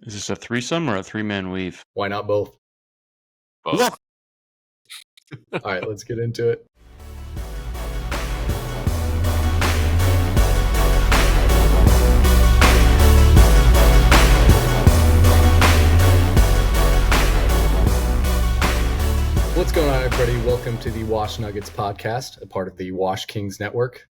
Is this a threesome or a three-man weave? Why not both? Both. All right, let's get into it. What's going on, everybody? Welcome to the Wash Nuggets podcast, a part of the Wash Kings Network,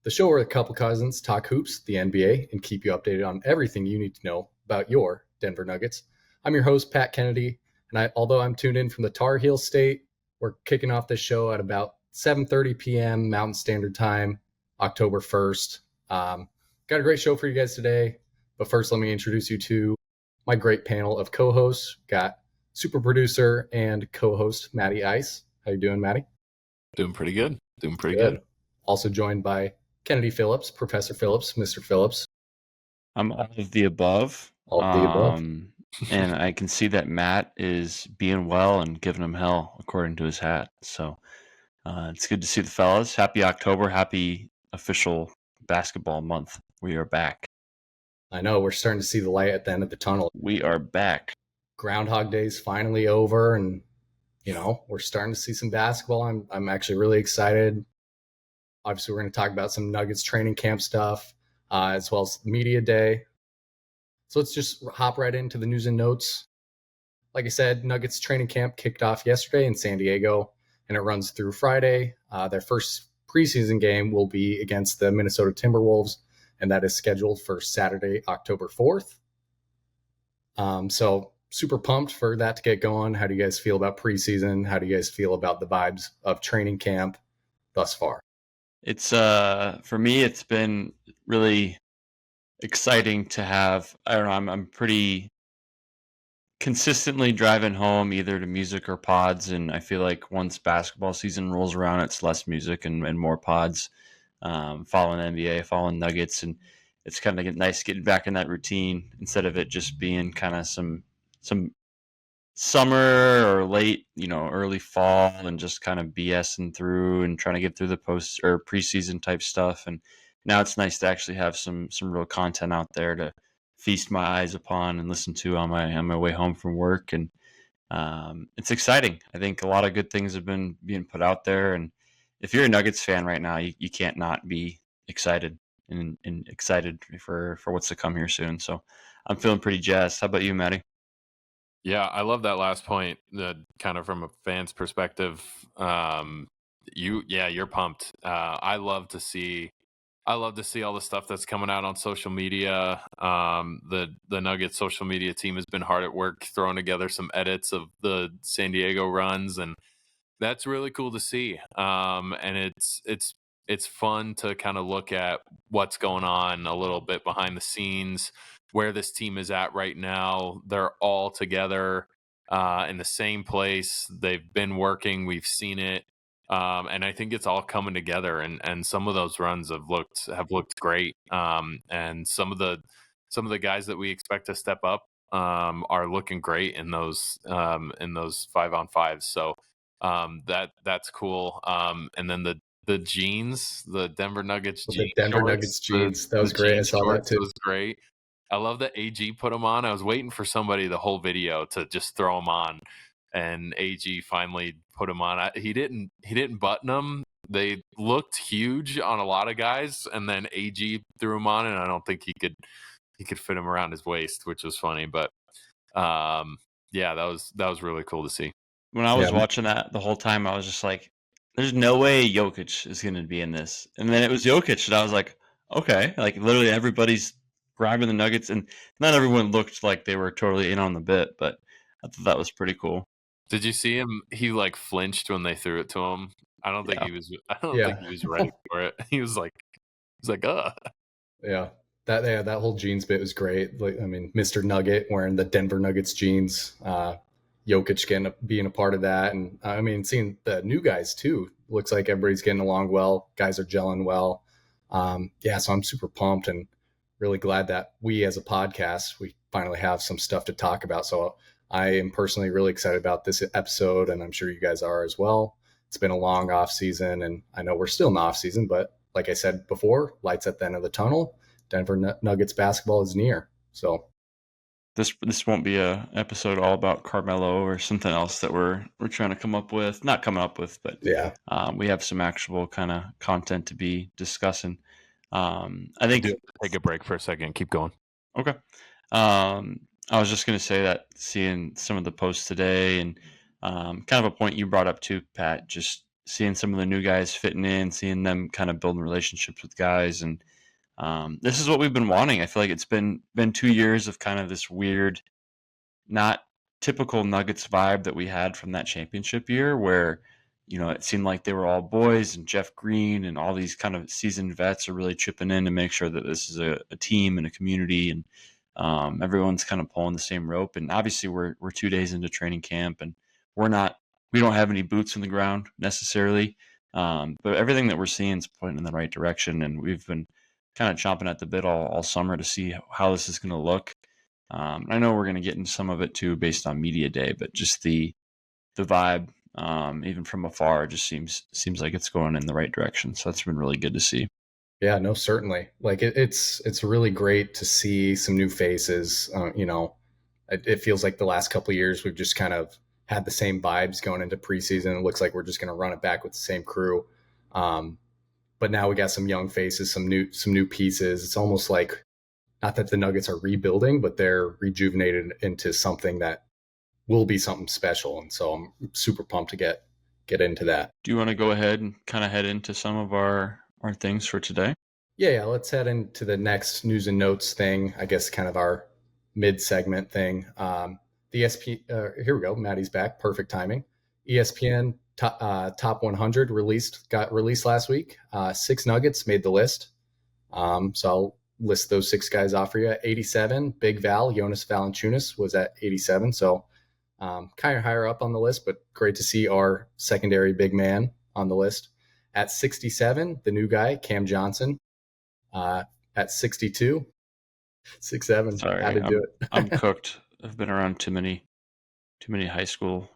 the show where a couple cousins talk hoops, the NBA, and keep you updated on everything you need to know about your Denver Nuggets. I'm your host, Pat Kennedy, and although I'm tuned in from the Tar Heel State, we're kicking off this show at about 7:30 p.m. Mountain Standard Time, October 1st. Got a great show for you guys today, but first let me introduce you to my great panel of co-hosts. Got super producer and co-host Maddie Ice. How you doing, Maddie? Doing pretty good. Doing pretty good. Also joined by Kennedy Phillips, Professor Phillips, Mr. Phillips. I'm all of the above. All of the above. And I can see that Matt is being well and giving him hell according to his hat. So it's good to see the fellas. Happy October. Happy official basketball month. We are back. I know, we're starting to see the light at the end of the tunnel. We are back. Groundhog Day's finally over, and we're starting to see some basketball. I'm actually really excited. Obviously, we're going to talk about some Nuggets training camp stuff, as well as media day. So let's just hop right into the news and notes. Like I said, Nuggets training camp kicked off yesterday in San Diego, and it runs through Friday. Their first preseason game will be against the Minnesota Timberwolves, and that is scheduled for Saturday, October 4th. So super pumped for that to get going. How do you guys feel about preseason? How do you guys feel about the vibes of training camp thus far? It's for me, it's been really exciting to have. I don't know. I'm pretty consistently driving home either to music or pods, and I feel like once basketball season rolls around, it's less music and more pods. Following NBA, following Nuggets, and it's kind of nice getting back in that routine instead of it just being kind of some summer or late, early fall and just kind of BSing through and trying to get through the post or preseason type stuff. And now it's nice to actually have some real content out there to feast my eyes upon and listen to on my way home from work. And it's exciting. I think a lot of good things have been being put out there. And if you're a Nuggets fan right now, you can't not be excited and excited for what's to come here soon. So I'm feeling pretty jazzed. How about you, Maddie? Yeah, I love that last point. Kind of from a fan's perspective, you're pumped. I love to see all the stuff that's coming out on social media. The Nuggets social media team has been hard at work throwing together some edits of the San Diego runs, and that's really cool to see. And it's fun to kind of look at what's going on a little bit behind the scenes, where this team is at right now. They're all together in the same place. They've been working. We've seen it. And I think it's all coming together, and some of those runs have looked great. And some of the guys that we expect to step up are looking great in those 5-on-5s. So that's cool. And then the jeans, the Denver Nuggets jeans. The Denver Nuggets jeans. That was great. I saw that too. It was great. I love that AG put them on. I was waiting for somebody the whole video to just throw them on, and AG finally put them on. He didn't button them. They looked huge on a lot of guys, and then AG threw them on, and I don't think he could fit them around his waist, which was funny. But yeah, that was really cool to see. When I was watching that the whole time, I was just like, there's no way Jokic is going to be in this. And then it was Jokic, and I was like, okay. Like, literally everybody's grabbing the Nuggets, and not everyone looked like they were totally in on the bit, but I thought that was pretty cool. Did you see him? He flinched when they threw it to him. I don't think he was ready for it. He was like, Yeah. That whole jeans bit was great. Like, I mean, Mr. Nugget wearing the Denver Nuggets jeans, Jokic being a part of that. And I mean, seeing the new guys too, looks like everybody's getting along well. Guys are gelling well. So I'm super pumped and really glad that we as a podcast, we finally have some stuff to talk about. So I am personally really excited about this episode, and I'm sure you guys are as well. It's been a long off season, and I know we're still in the off season, but like I said before, lights at the end of the tunnel. Denver Nuggets basketball is near. So this won't be a episode all about Carmelo or something else that we're trying to come up with. Not coming up with, but Yeah. we have some actual kind of content to be discussing. I I think. do have to take a break for a second. Keep going. Okay. I was just going to say that seeing some of the posts today and kind of a point you brought up too, Pat, just seeing some of the new guys fitting in, seeing them kind of building relationships with guys. And this is what we've been wanting. I feel like it's been 2 years of kind of this weird, not typical Nuggets vibe that we had from that championship year where, it seemed like they were all boys and Jeff Green and all these kind of seasoned vets are really chipping in to make sure that this is a team and a community and everyone's kind of pulling the same rope. And obviously we're 2 days into training camp and we don't have any boots on the ground necessarily. But everything that we're seeing is pointing in the right direction. And we've been kind of chomping at the bit all summer to see how this is going to look. I know we're going to get into some of it too based on media day, but just the vibe, even from afar, just seems like it's going in the right direction. So that's been really good to see. Yeah, no, certainly. Like it's really great to see some new faces. It feels like the last couple of years we've just kind of had the same vibes going into preseason. It looks like we're just going to run it back with the same crew. But now we got some young faces, some new pieces. It's almost like not that the Nuggets are rebuilding, but they're rejuvenated into something that will be something special. And so I'm super pumped to get into that. Do you want to go ahead and kind of head into some of our things for today? Yeah. Let's head into the next news and notes thing. I guess kind of our mid segment thing. The ESPN. Here we go. Maddie's back. Perfect timing. ESPN top 100 got released last week. 6 Nuggets made the list. So I'll list those 6 guys off for you. 87, Big Val, Jonas Valanciunas was at 87. So kind of higher up on the list, but great to see our secondary big man on the list. At 67, the new guy, Cam Johnson. At 62, 6'7". Sorry, Had to do it. I'm cooked. I've been around too many high school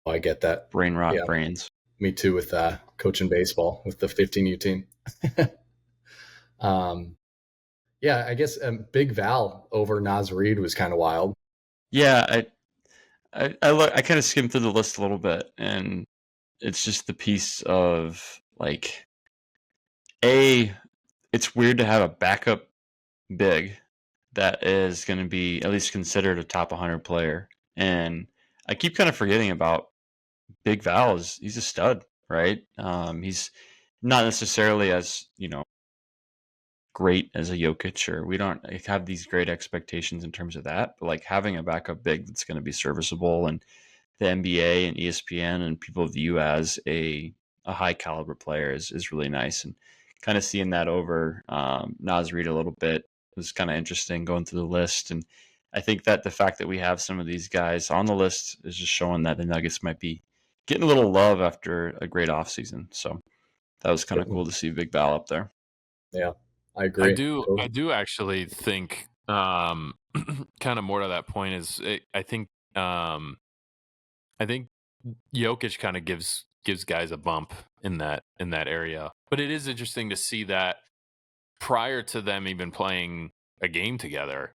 Oh, I get that. brain rot Yeah. brains. Me too with coaching baseball with the 15U team. Yeah, I guess Big Val over Naz Reid was kind of wild. Yeah, I kind of skimmed through the list a little bit, and it's just the piece of like, it's weird to have a backup big that is going to be at least considered a top 100 player, and I keep kind of forgetting about Big Val. He's a stud, right? He's not necessarily as great as a Jokic, or we don't have these great expectations in terms of that. But like having a backup big that's going to be serviceable, and the NBA and ESPN and people view as a high caliber player is really nice. And kind of seeing that over Naz Reid a little bit was kind of interesting going through the list. And I think that the fact that we have some of these guys on the list is just showing that the Nuggets might be getting a little love after a great offseason. So that was kind of cool to see Big Val up there. Yeah, I agree. I do actually think kind of more to that point is I think Jokic kind of gives guys a bump in that area. But it is interesting to see that prior to them even playing a game together,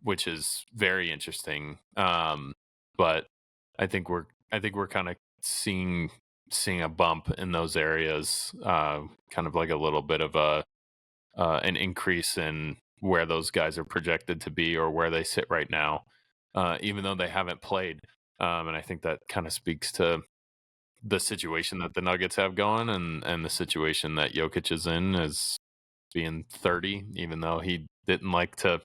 which is very interesting. But I think we're kind of seeing a bump in those areas, kind of like a little bit of an increase in where those guys are projected to be or where they sit right now, even though they haven't played. And I think that kind of speaks to the situation that the Nuggets have going and the situation that Jokic is in as being 30, even though he didn't like to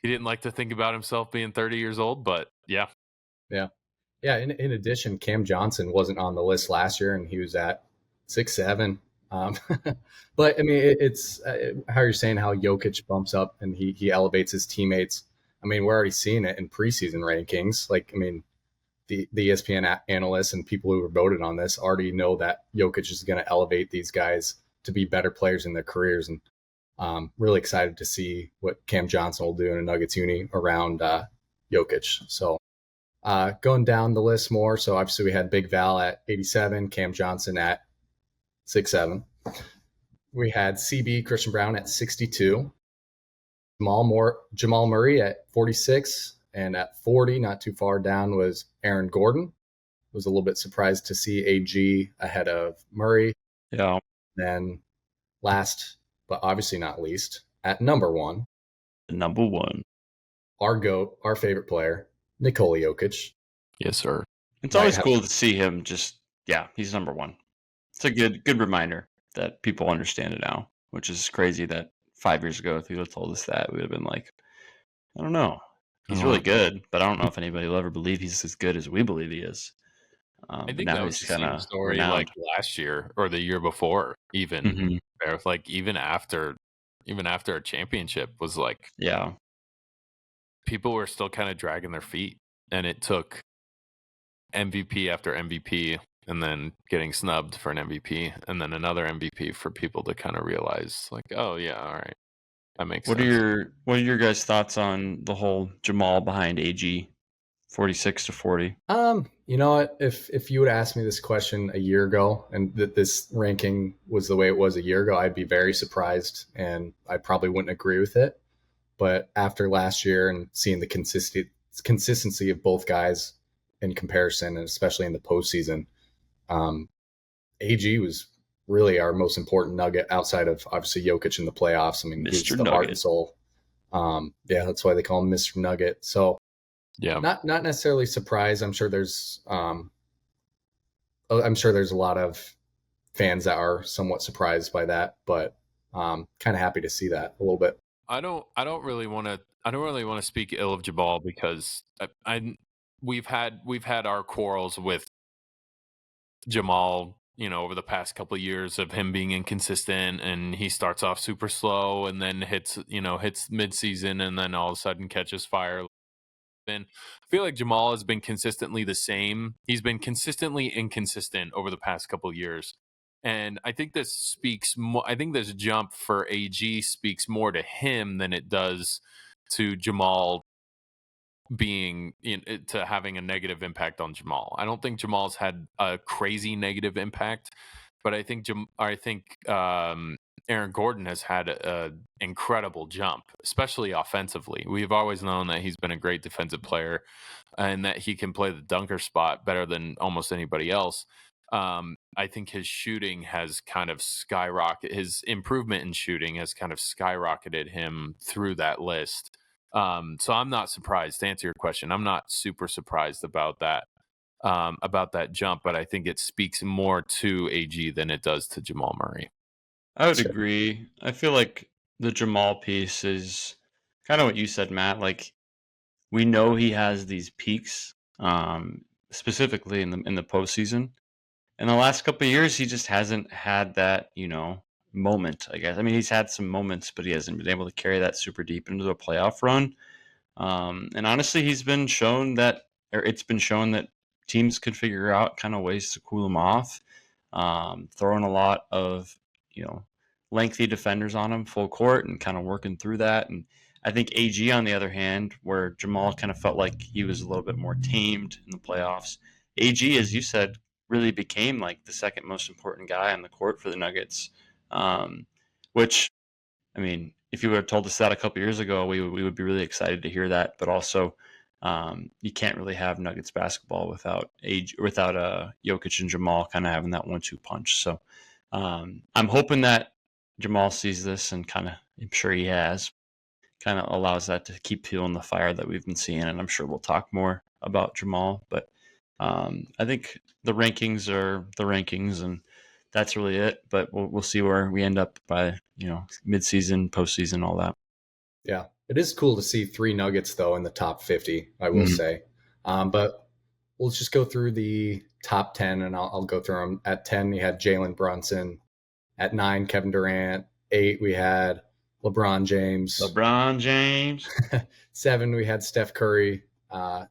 think about himself being 30 years old. But yeah. In addition, Cam Johnson wasn't on the list last year, and he was at 6'7". But I mean, it's how you're saying how Jokic bumps up and he elevates his teammates. I mean, we're already seeing it in preseason rankings. Like, I mean, the ESPN analysts and people who were voted on this already know that Jokic is going to elevate these guys to be better players in their careers. And really excited to see what Cam Johnson will do in a Nuggets uni around Jokic. So going down the list more. So obviously we had Big Val at 87, Cam Johnson at 6'7". We had CB Christian Brown at 62. Jamal Murray at 46, and at 40, not too far down, was Aaron Gordon. Was a little bit surprised to see AG ahead of Murray. Yeah. Then last, but obviously not least, at number one, Number one. our GOAT, our favorite player, Nikola Jokic. Yes, sir. It's always cool to see him he's number one. It's a good reminder that people understand it now, which is crazy that 5 years ago, if you would have told us that, we would have been like, I don't know. He's really good, but I don't know if anybody will ever believe he's as good as we believe he is. I But think now that was he's the kind same of story like renowned. last year or the year before, even. Mm-hmm. Like even after a championship was like Yeah. people were still kind of dragging their feet, and it took MVP after MVP and then getting snubbed for an MVP and then another MVP for people to kind of realize like, oh yeah, all right. That makes What sense. are your guys' thoughts on the whole Jamal behind AG 46 to 40? You know what? If you would ask me this question a year ago, and that this ranking was the way it was a year ago, I'd be very surprised, and I probably wouldn't agree with it. But after last year and seeing the consistency of both guys in comparison, and especially in the postseason, AG was really our most important nugget outside of obviously Jokic in the playoffs. I mean, he's Mr. the heart and Nugget. soul. That's why they call him Mr. Nugget. So Yeah. not necessarily surprised. I'm sure there's a lot of fans that are somewhat surprised by that, but kind of happy to see that a little bit. I don't really want to speak ill of Jabal because we've had our quarrels with Jamal, over the past couple of years of him being inconsistent, and he starts off super slow and then hits mid-season and then all of a sudden catches fire. And I feel like Jamal has been consistently the same. He's been consistently inconsistent over the past couple of years. And I think this speaks more, I think this jump for AG speaks more to him than it does to Jamal to having a negative impact on Jamal. I don't think Jamal's had a crazy negative impact, but I think Aaron Gordon has had an incredible jump, especially offensively. We've always known that he's been a great defensive player and that he can play the dunker spot better than almost anybody else. I think his shooting has kind of skyrocketed. His improvement in shooting has kind of skyrocketed him through that list. So I'm not surprised. To answer your question, I'm not super surprised about that jump, but I think it speaks more to AG than it does to Jamal Murray. I would agree. I feel like the Jamal piece is kind of what you said, Matt. Like we know he has these peaks, specifically in the postseason. In the last couple of years, he just hasn't had that, moment, I guess. I mean, he's had some moments, but he hasn't been able to carry that super deep into a playoff run. And honestly, it's been shown that teams could figure out kind of ways to cool him off, throwing a lot of, lengthy defenders on him full court and kind of working through that. And I think AG, on the other hand, where Jamal kind of felt like he was a little bit more tamed in the playoffs, AG, as you said, really became like the second most important guy on the court for the Nuggets, which, I mean, if you would have told us that a couple years ago, we would be really excited to hear that. But also, you can't really have Nuggets basketball without Jokic and Jamal kind of having that 1-2 punch. So I'm hoping that Jamal sees this and I'm sure he has, kind of allows that to keep fueling the fire that we've been seeing. And I'm sure we'll talk more about Jamal. But I think the rankings are the rankings, and that's really it. But we'll see where we end up by mid-season, postseason, all that. Yeah, it is cool to see 3 Nuggets though in the top 50. I will say, but we'll just go through the top 10, and I'll go through them. At 10, you had Jalen Brunson. At 9, Kevin Durant. 8, we had LeBron James. 7, we had Steph Curry.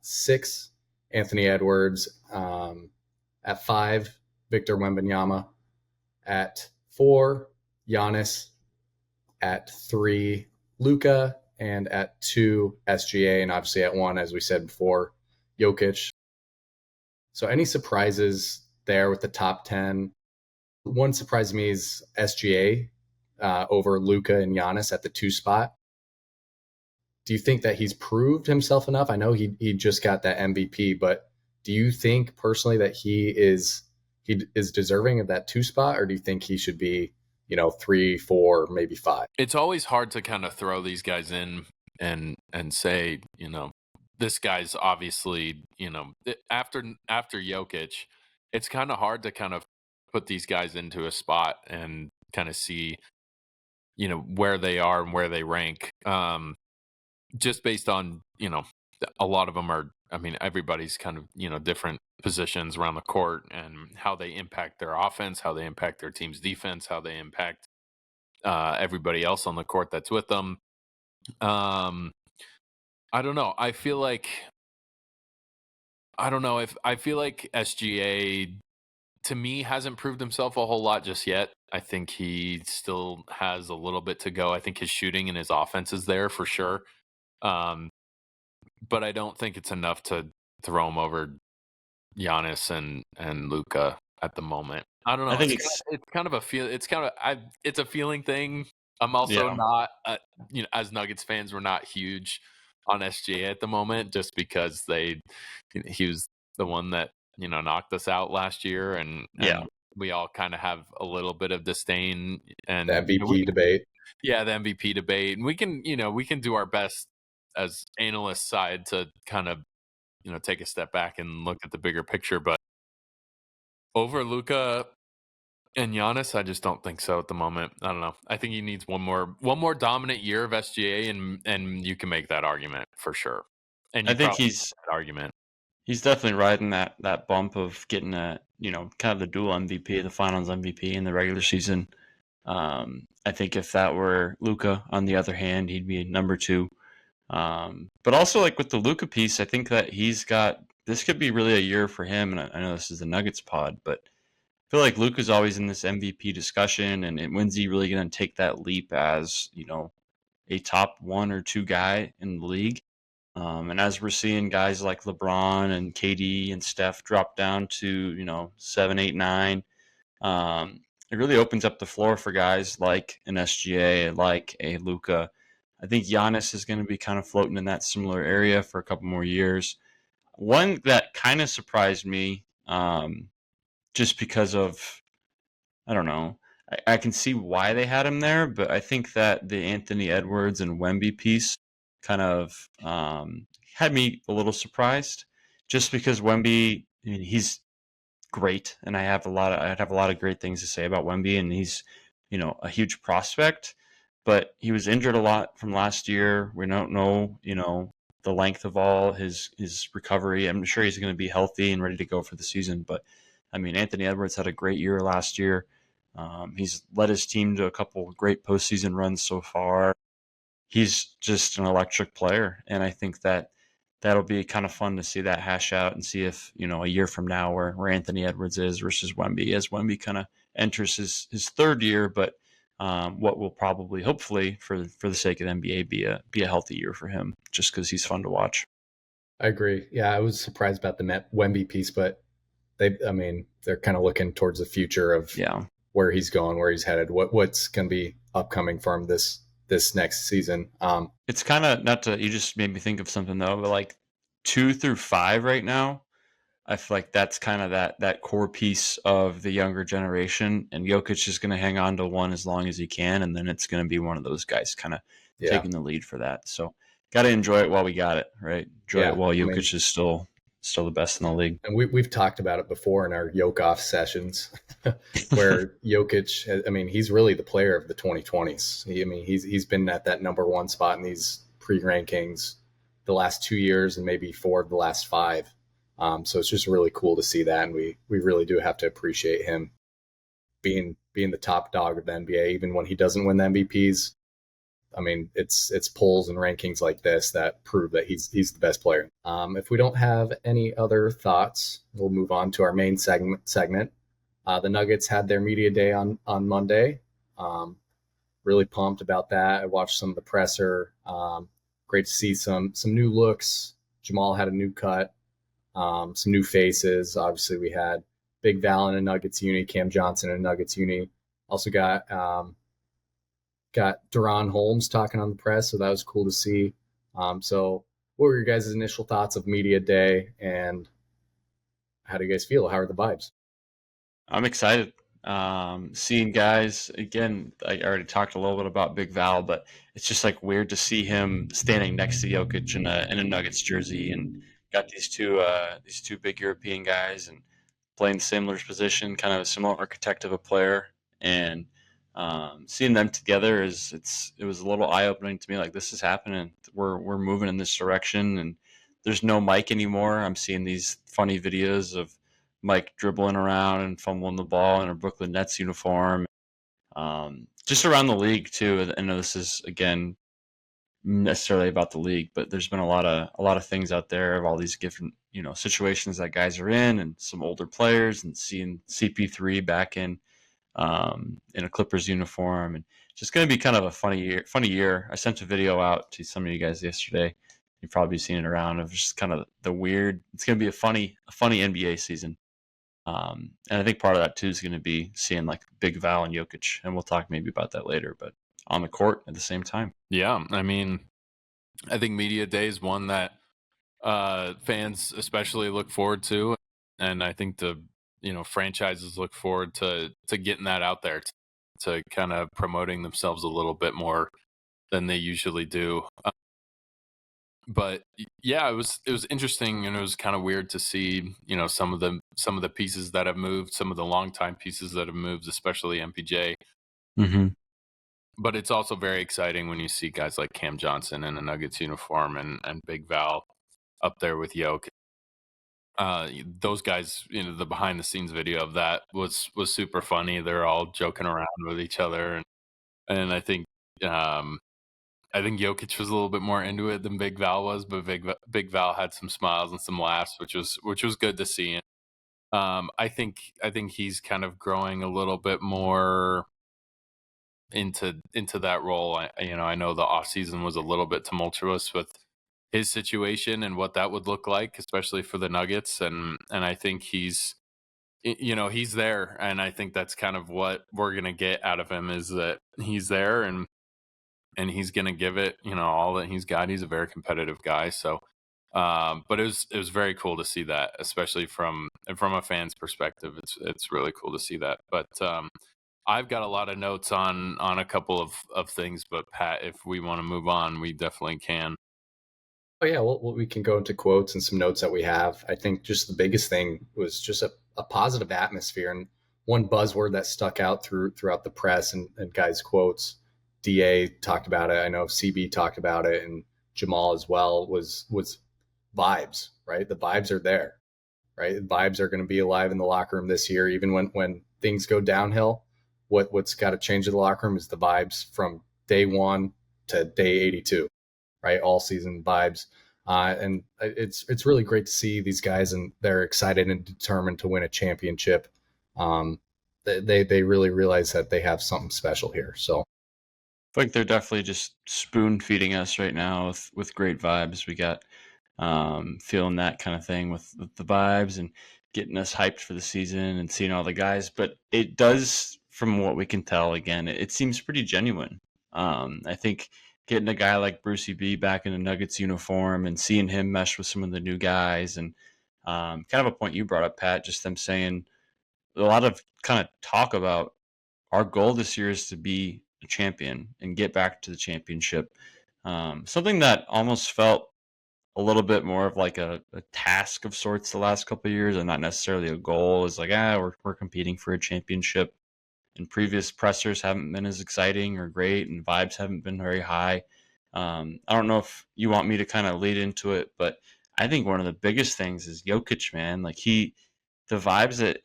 6, Anthony Edwards. At 5, Victor Wembanyama. At 4, Giannis. At 3, Luka. And at 2, SGA. And obviously at 1, as we said before, Jokic. So any surprises there with the top 10? One surprise me is SGA over Luka and Giannis at the 2 spot. do you think that he's proved himself enough? I know he just got that MVP, but do you think personally that he is deserving of that 2 spot, or do you think he should be, 3, 4, maybe 5? It's always hard to kind of throw these guys in and say, this guy's obviously, after Jokic, it's kind of hard to kind of put these guys into a spot and kind of see, where they are and where they rank. Just based on, a lot of them are, I mean, everybody's kind of, different positions around the court and how they impact their offense, how they impact their team's defense, how they impact everybody else on the court that's with them. I don't know. I feel like SGA to me hasn't proved himself a whole lot just yet. I think he still has a little bit to go. I think his shooting and his offense is there for sure. But I don't think it's enough to throw him over Giannis and Luka at the moment. I don't know. I think It's kind of a feel. It's a feeling thing. I'm also Yeah. not, as Nuggets fans, we're not huge on SGA at the moment, just because he was the one that knocked us out last year, and we all kind of have a little bit of disdain and The MVP debate. Yeah, the MVP debate, and we can do our best as analyst side to kind of take a step back and look at the bigger picture, but over Luka and Giannis, I just don't think so at the moment. I don't know. I think he needs one more dominant year of SGA, and you can make that argument for sure. And I think he's that argument. He's definitely riding that bump of getting kind of the dual MVP, the Finals MVP in the regular season. I think if that were Luka, on the other hand, he'd be number 2. But also, like with the Luka piece, I think that this could be really a year for him. And I know this is the Nuggets pod, but I feel like Luka's always in this MVP discussion, and when's he really going to take that leap as a top 1 or 2 guy in the league? And as we're seeing guys like LeBron and KD and Steph drop down to 7, 8, 9, it really opens up the floor for guys like an SGA, like a Luka. I think Giannis is going to be kind of floating in that similar area for a couple more years. One that kind of surprised me, just because of, I don't know, I can see why they had him there, but I think that the Anthony Edwards and Wemby piece kind of had me a little surprised, just because Wemby, I mean, he's great, and I'd have a lot of great things to say about Wemby, and he's a huge prospect, but he was injured a lot from last year. We don't know the length of all his recovery. I'm sure he's going to be healthy and ready to go for the season, but I mean, Anthony Edwards had a great year last year. He's led his team to a couple great postseason runs so far. He's just an electric player, and I think that that'll be kind of fun to see that hash out and see if a year from now where Anthony Edwards is versus Wemby, as Wemby kind of enters his 3rd year, but what will probably, hopefully, for the sake of the NBA, be a healthy year for him, just because he's fun to watch. I agree. Yeah, I was surprised about the Wemby piece, but they're kind of looking towards the future of where he's going, where he's headed, what's going to be upcoming for him this next season. It's kind of you just made me think of something though, but like 2 through 5 right now, I feel like that's kind of that core piece of the younger generation, and Jokic is going to hang on to 1 as long as he can, and then it's going to be one of those guys kind of taking the lead for that. So got to enjoy it while we got it, right? Enjoy it while Jokic is still the best in the league. And we've talked about it before in our Jokic sessions, where Jokic, he's really the player of the 2020s. He's been at that number 1 spot in these pre-rankings the last 2 years and maybe 4 of the last 5. So it's just really cool to see that, and we really do have to appreciate him being the top dog of the NBA, even when he doesn't win the MVPs. It's polls and rankings like this that prove that he's the best player. If we don't have any other thoughts, we'll move on to our main segment. The Nuggets had their media day on Monday. Really pumped about that. I watched some of the presser. Great to see some new looks. Jamal had a new cut. Some new faces. Obviously, we had Big Val in a Nuggets uni, Cam Johnson in a Nuggets uni. Also got Deron Holmes talking on the press, so that was cool to see. So what were your guys' initial thoughts of media day, and how do you guys feel? How are the vibes? I'm excited. Seeing guys again. I already talked a little bit about Big Val, but it's just like weird to see him standing next to Jokic in a Nuggets jersey, and got these two big European guys and playing similar position, kind of a similar architect of a player, and seeing them together it was a little eye opening to me. Like, this is happening. We're moving in this direction, and there's no Mike anymore. I'm seeing these funny videos of Mike dribbling around and fumbling the ball in a Brooklyn Nets uniform. Just around the league too. I know this is again necessarily about the league, but there's been a lot of things out there of all these different situations that guys are in, and some older players, and seeing CP3 back in a Clippers uniform, and just going to be kind of a funny year. Funny year. I sent a video out to some of you guys yesterday. You've probably seen it around of just kind of the weird. It's going to be a funny NBA season. And I think part of that too is going to be seeing like Big Val and Jokic, and we'll talk maybe about that later, but on the court at the same time. Yeah, I mean, I think media day is one that fans especially look forward to, and I think the franchises look forward to getting that out there, to kind of promoting themselves a little bit more than they usually do. But yeah, it was interesting, and it was kind of weird to see some of the pieces that have moved, some of the longtime pieces that have moved, especially MPJ. Mm-hmm. But it's also very exciting when you see guys like Cam Johnson in a Nuggets uniform, and Big Val up there with Yoke. Those guys, the behind the scenes video of that was super funny. They're all joking around with each other, and I think Jokic was a little bit more into it than Big Val was, but Big Val had some smiles and some laughs, which was good to see. I think he's kind of growing a little bit more into that role. I know the off season was a little bit tumultuous with his situation and what that would look like, especially for the Nuggets, and I think he's there, and I think that's kind of what we're gonna get out of him, is that he's there, and he's gonna give it all that he's got. He's a very competitive guy, so but it was very cool to see that, especially from a fan's perspective. It's really cool to see that. But I've got a lot of notes on a couple of things, but Pat, if we want to move on, we definitely can. Oh yeah, well, we can go into quotes and some notes that we have. I think just the biggest thing was just a positive atmosphere, and one buzzword that stuck out throughout the press and guys' quotes. Da talked about it. I know CB talked about it, and Jamal as well. Was vibes, right? The vibes are there, right? The vibes are going to be alive in the locker room this year, even when things go downhill. What's got to change in the locker room is the vibes from day one to day 82, right? All season vibes. And it's really great to see these guys, and they're excited and determined to win a championship. They really realize that they have something special here. So I think they're definitely just spoon feeding us right now with great vibes. We got feeling that kind of thing with the vibes, and getting us hyped for the season, and seeing all the guys. But it does, from what we can tell, again, it seems pretty genuine. I think getting a guy like Brucey B back in a Nuggets uniform and seeing him mesh with some of the new guys, and kind of a point you brought up, Pat, just them saying a lot of kind of talk about our goal this year is to be a champion and get back to the championship. Something that almost felt a little bit more of like a task of sorts the last couple of years, and not necessarily a goal. Is like, we're competing for a championship. And previous pressers haven't been as exciting or great, and vibes haven't been very high. I don't know if you want me to kind of lead into it, but I think one of the biggest things is Jokic, man. Like, the vibes that,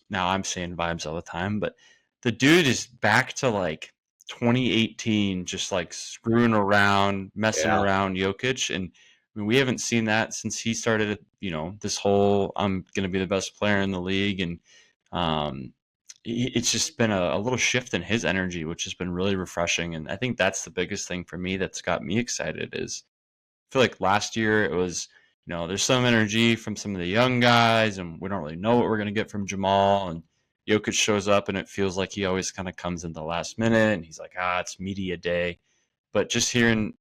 now I'm saying vibes all the time, but the dude is back to like 2018, just like screwing around, messing yeah, around Jokic. And I mean, we haven't seen that since he started, this whole I'm going to be the best player in the league. And it's just been a little shift in his energy, which has been really refreshing. And I think that's the biggest thing for me that's got me excited. Is I feel like last year it was, there's some energy from some of the young guys, and we don't really know what we're going to get from Jamal. And Jokic shows up, and it feels like he always kind of comes in the last minute, and he's like, it's media day. But just hearing,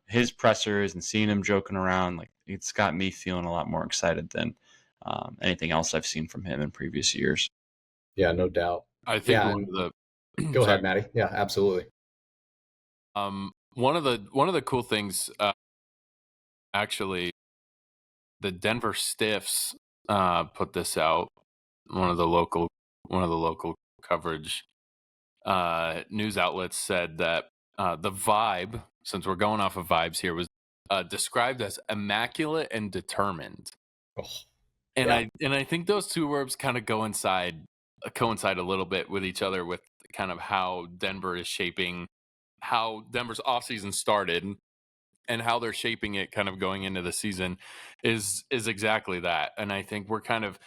his pressers and seeing him joking around, like it's got me feeling a lot more excited than anything else I've seen from him in previous years. Yeah, no doubt. I think Yeah, one and of the go sorry, ahead, Maddie. Yeah, absolutely. one of the cool things, actually, the Denver Stiffs put this out. One of the local coverage news outlets said that the vibe, since we're going off of vibes here, was described as immaculate and determined. Oh, And yeah. I think those two words kind of coincide a little bit with each other, with kind of how Denver is shaping, how Denver's offseason started, and how they're shaping it kind of going into the season is exactly that. And I think we're kind of,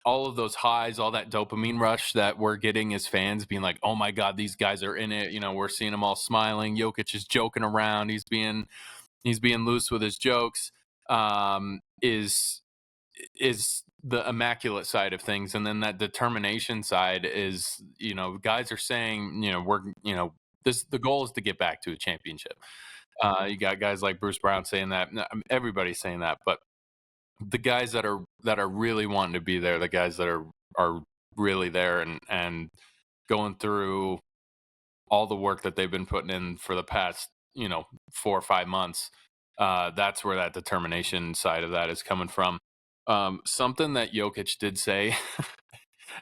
all of those highs, all that dopamine rush that we're getting as fans, being like, oh my God, these guys are in it. We're seeing them all smiling. Jokic is joking around. He's being loose with his jokes. Is the immaculate side of things. And then that determination side is, guys are saying, the goal is to get back to a championship. You got guys like Bruce Brown saying that. Everybody's saying that, but the guys that are really wanting to be there, the guys that are really there and going through all the work that they've been putting in for the past 4 or 5 months, that's where that determination side of that is coming from. Something that Jokic did say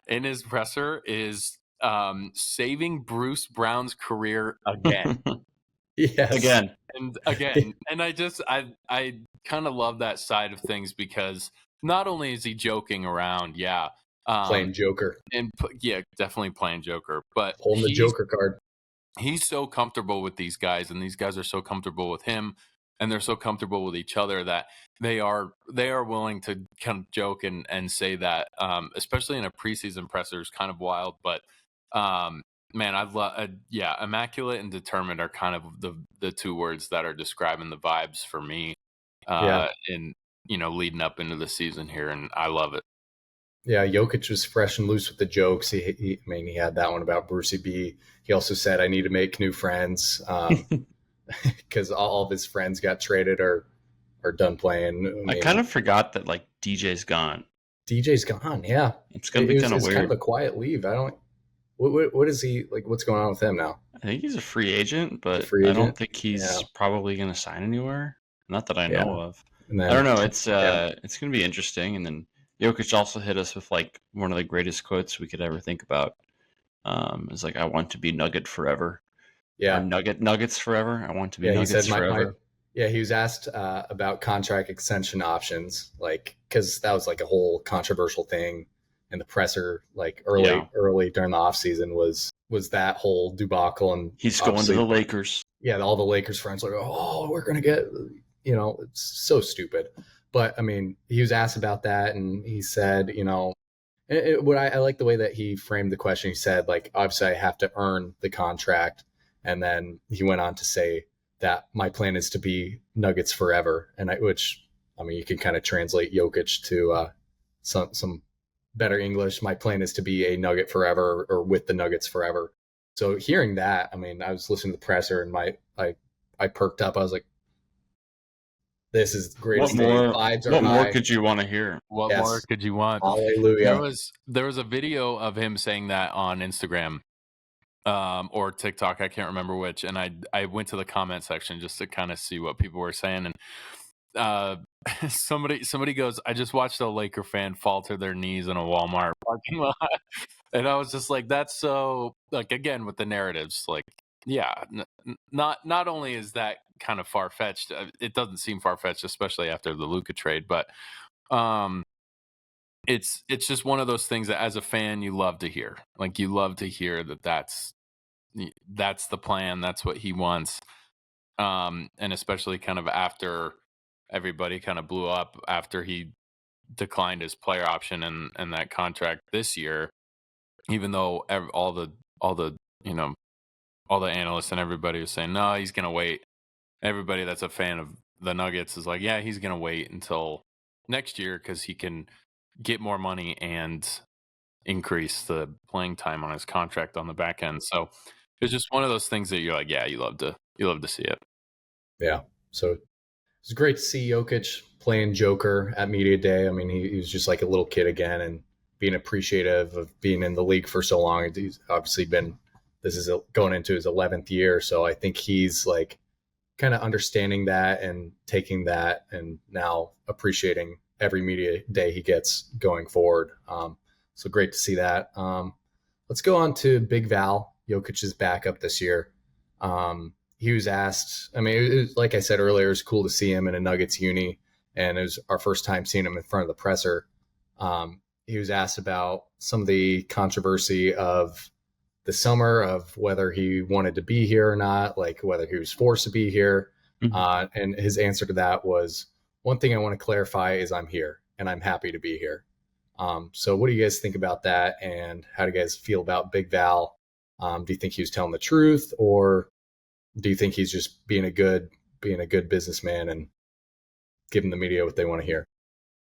in his presser is saving Bruce Brown's career again. Yes. Again. And again, and I kind of love that side of things, because not only is he joking around, Playing Joker. and definitely playing Joker, but Holding the Joker card. he's so comfortable with these guys, and these guys are so comfortable with him, and they're so comfortable with each other that they are willing to kind of joke and say that, especially in a preseason presser, is kind of wild. But man, I love, immaculate and determined are kind of the two words that are describing the vibes for me, in leading up into the season here, and I love it. Yeah, Jokic was fresh and loose with the jokes. I mean, he had that one about Brucey B. He also said, "I need to make new friends," because all of his friends got traded or are done playing. I kind of forgot that like DJ's gone. DJ's gone. Yeah, It's gonna be kind of weird. Kind of a quiet leave. I don't. What is he like? What's going on with him now? I think he's a free agent, but free agent? I don't think he's probably going to sign anywhere. Not that I know of. And then, I don't know. It's going to be interesting. And then Jokic also hit us with like one of the greatest quotes we could ever think about. It's like, "I want to be Nugget forever." Yeah, or Nuggets forever. I want to be Nuggets he said, forever. He was asked about contract extension options, like, because that was like a whole controversial thing in the presser, like early during the offseason was that whole debacle. And he's going to the Lakers. Yeah, all the Lakers friends were like, "Oh, we're gonna get," it's so stupid. But I mean, he was asked about that, and he said, what I like the way that he framed the question. He said, like, obviously I have to earn the contract, and then he went on to say that my plan is to be Nuggets forever, which I mean, you can kind of translate Jokic to some better English. My plan is to be a Nugget forever, or with the Nuggets forever. So hearing that, I mean, I was listening to the presser, and I perked up. I was like, "This is the greatest thing." Vibes are what high. more could you want to hear? What more could you want? Hallelujah. There was a video of him saying that on Instagram, or TikTok, I can't remember which, and I went to the comment section just to kind of see what people were saying, and somebody goes, "I just watched a Laker fan fall to their knees in a Walmart parking lot," and I was just like, "That's so," like, again with the narratives, like, yeah, not only is that kind of far fetched, it doesn't seem far fetched, especially after the Luka trade, but it's just one of those things that as a fan you love to hear. Like, you love to hear that's the plan, that's what he wants, and especially kind of after everybody kind of blew up after he declined his player option and that contract this year, even though all the all the analysts and everybody was saying, no, he's gonna wait. Everybody that's a fan of the Nuggets is like, yeah, he's gonna wait until next year because he can get more money and increase the playing time on his contract on the back end. So it's just one of those things that you're like, yeah, you You love to see it. Yeah. So it's great to see Jokic playing Joker at Media Day. I mean, he was just like a little kid again, and being appreciative of being in the league for so long. He's obviously this is going into his 11th year. So I think he's like kind of understanding that and taking that and now appreciating every Media Day he gets going forward. So great to see that. Let's go on to Big Val, Jokic's backup this year. He was asked, I mean, it was, like I said earlier, it was cool to see him in a Nuggets uni, and it was our first time seeing him in front of the presser. He was asked about some of the controversy of the summer, of whether he wanted to be here or not, like whether he was forced to be here. And his answer to that was, one thing I want to clarify is I'm here and I'm happy to be here. So what do you guys think about that? And how do you guys feel about Big Val? Do you think he was telling the truth, or do you think he's just being a good businessman and giving the media what they want to hear?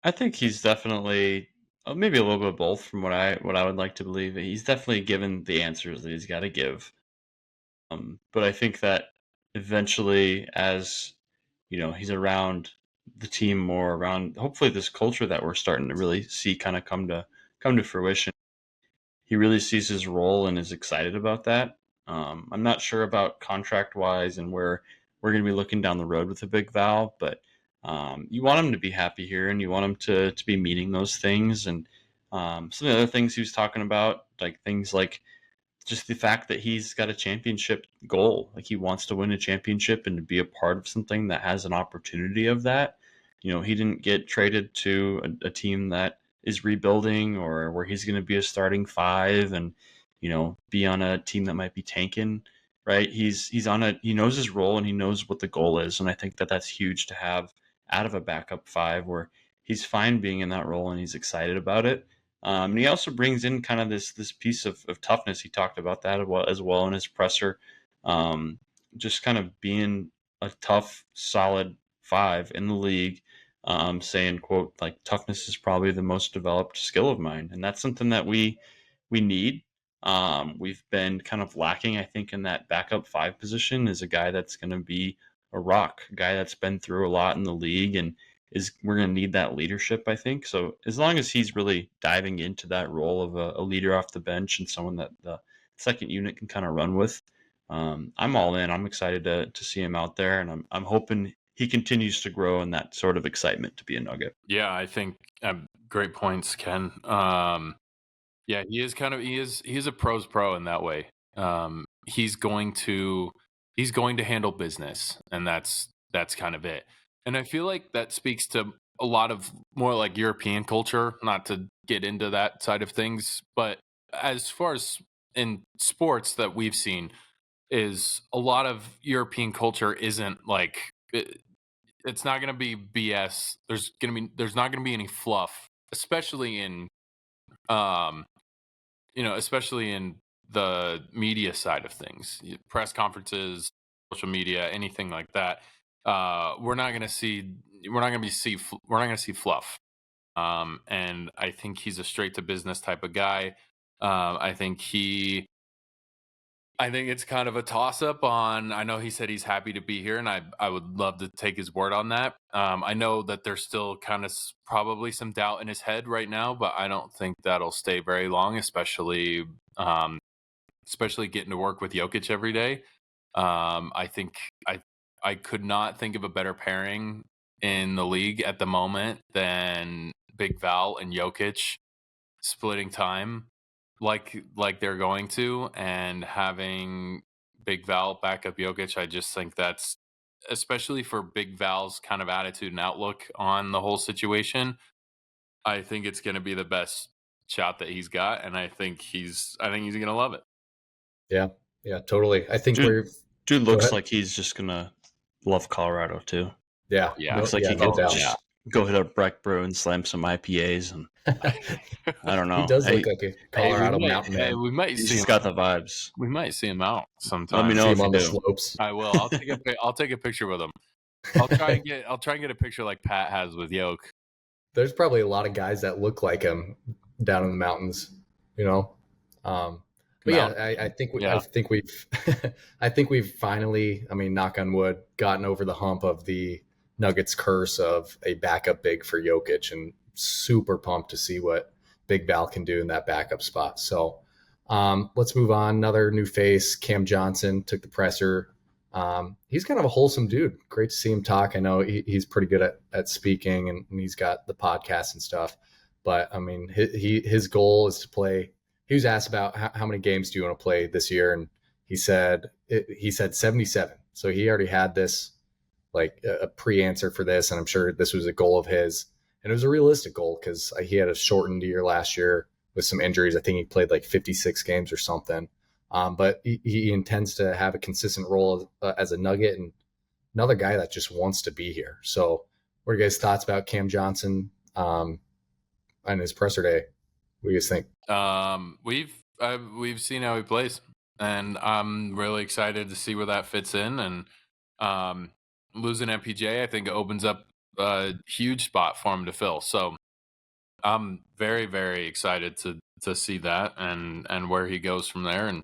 I think he's definitely maybe a little bit of both from what I would like to believe. He's definitely given the answers that he's got to give. But I think that eventually, as he's around the team more, around hopefully this culture that we're starting to really see kind of come to fruition. He really sees his role and is excited about that. I'm not sure about contract wise and where we're going to be looking down the road with a Big Val, but you want him to be happy here and you want him to be meeting those things. And some of the other things he was talking about, like things like just the fact that he's got a championship goal. Like he wants to win a championship and to be a part of something that has an opportunity of that. He didn't get traded to a team that is rebuilding or where he's going to be a starting five and, be on a team that might be tanking, right? He knows his role and he knows what the goal is. And I think that that's huge to have out of a backup five where he's fine being in that role and he's excited about it. And he also brings in kind of this piece of toughness. He talked about that as well in his presser. Just kind of being a tough, solid five in the league, saying, quote, like toughness is probably the most developed skill of mine. And that's something that we need. We've been kind of lacking, I think, in that backup five position is a guy that's going to be a rock, a guy that's been through a lot in the league and we're going to need that leadership, I think. So as long as he's really diving into that role of a leader off the bench and someone that the second unit can kind of run with, I'm all in. I'm excited to see him out there, and I'm hoping he continues to grow in that sort of excitement to be a Nugget. Yeah, I think great points, Ken. Yeah, he is a pro's pro in that way. He's going to handle business, and that's kind of it. And I feel like that speaks to a lot of more like European culture, not to get into that side of things, but as far as in sports that we've seen is a lot of European culture isn't like it's not going to be BS. There's not going to be any fluff, especially in especially in the media side of things, press conferences, social media, anything like that. We're not going to see fluff. And I think he's a straight to business type of guy. I think it's kind of a toss up on. I know he said he's happy to be here, and I would love to take his word on that. I know that there's still kind of probably some doubt in his head right now, but I don't think that'll stay very long, especially getting to work with Jokic every day. I think I could not think of a better pairing in the league at the moment than Big Val and Jokic splitting time like they're going to, and having Big Val back up Jokic. I just think that's, especially for Big Val's kind of attitude and outlook on the whole situation, I think it's going to be the best shot that he's got, and I think he's going to love it. Yeah, totally. I think dude looks like he's just gonna love Colorado too. Yeah, looks like he could just go hit up Breck Brew and slam some IPAs, and I don't know. He does look like a Colorado mountain man. We might see he's him. got the vibes. We might see him out sometime. Let me know see if him on you the do. slopes. I will. I'll take a picture with him. I'll try and get a picture like Pat has with Yoke. There's probably a lot of guys that look like him down in the mountains, But yeah, mountain. I think I Yeah. think we've I think we've finally, I mean, knock on wood, gotten over the hump of the Nuggets curse of a backup big for Jokic, and super pumped to see what Big Val can do in that backup spot. So let's move on. Another new face, Cam Johnson, took the presser. He's kind of a wholesome dude. Great to see him talk. I know he's pretty good at speaking, and he's got the podcast and stuff. But I mean, his goal is to play. He was asked about how many games do you want to play this year, and he said 77. So he already had this, like, a pre-answer for this, and I'm sure this was a goal of his, and it was a realistic goal because he had a shortened year last year with some injuries. I think he played like 56 games or something. But he intends to have a consistent role as a Nugget, and another guy that just wants to be here. So, what are you guys' thoughts about Cam Johnson on his presser day? What do you guys think? We've seen how he plays, and I'm really excited to see where that fits in. And losing MPJ, I think, opens up a huge spot for him to fill. So I'm very, very excited to see that and where he goes from there. And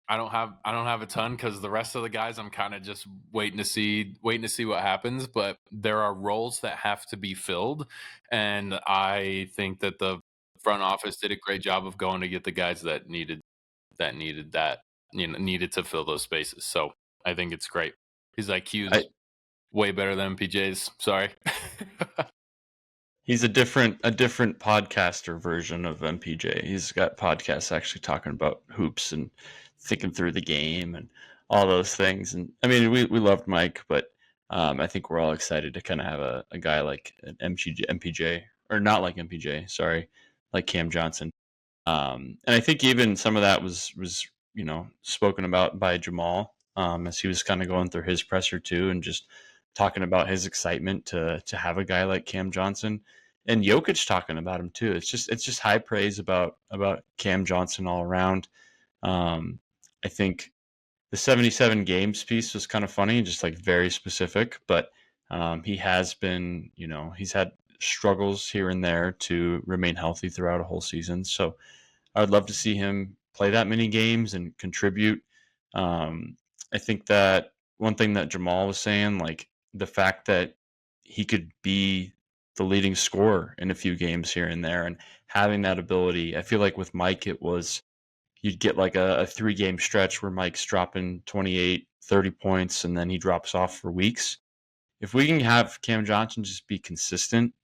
I don't have a ton because the rest of the guys I'm kind of just waiting to see what happens. But there are roles that have to be filled, and I think that the front office did a great job of going to get the guys that needed needed to fill those spaces. So I think it's great. His IQ's way better than PJ's. Sorry. He's a different podcaster version of MPJ. He's got podcasts actually talking about hoops and thinking through the game and all those things. And I mean, we loved Mike, but I think we're all excited to kind of have a guy like an MPJ, or not like MPJ, sorry, like Cam Johnson. And I think even some of that was spoken about by Jamal, as he was kind of going through his presser too, and just talking about his excitement to have a guy like Cam Johnson, and Jokic talking about him too. It's just high praise about Cam Johnson all around. I think the 77 games piece was kind of funny, just like very specific, but he has been, he's had struggles here and there to remain healthy throughout a whole season. So I would love to see him play that many games and contribute. I think that one thing that Jamal was saying, like the fact that he could be the leading scorer in a few games here and there, and having that ability. I feel like with Mike, it was you'd get like a 3-game stretch where Mike's dropping 28, 30 points, and then he drops off for weeks. If we can have Cam Johnson just be consistent,